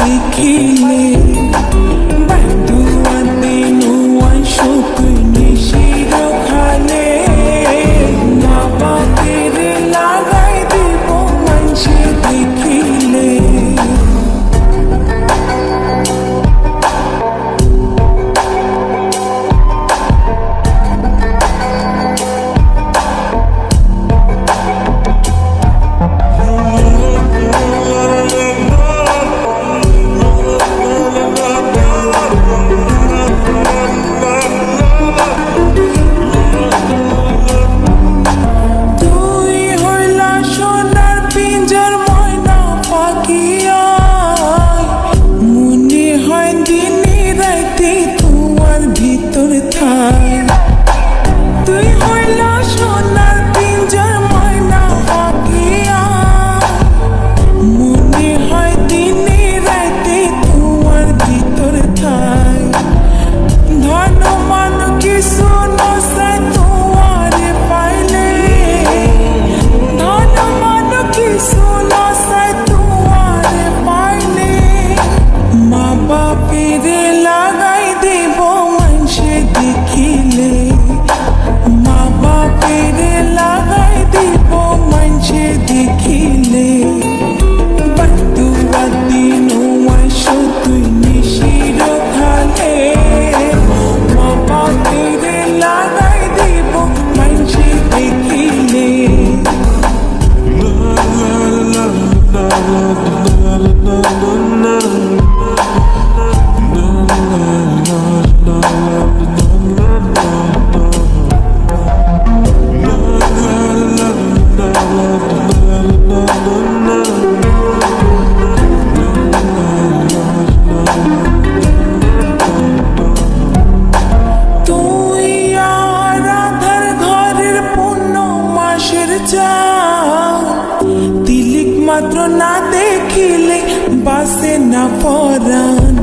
দেখিলে বাদুয়াতে নুয়াই শুকুই নিশির খালে মা বাপের লাগাই দিব মানুষে দেখিলে তুই হইলা সোনার পিঞ্জর ময়না পাখিয়া মনে হয় দিনে রাইতে তোমার ভিতর থাই ধন মান কিছু নসাই তোমারে পাইলে ধন মান কিছু নসাই তোমারে পাইলে মা বাপের লাগাই দেব মানুষে দেখিলে মা বাপের লাগাই দিব মানুষে দেখিলে বাদুয়াতি নুয়াই শুকুই নিশির খালে মা বাপের লাগাই দিব মানুষে দেখিলে তুই আর আধার ঘরের পূর্ণ মাসের চাও তিলিক মাত্র না দেখিলে বাসে না পরাণ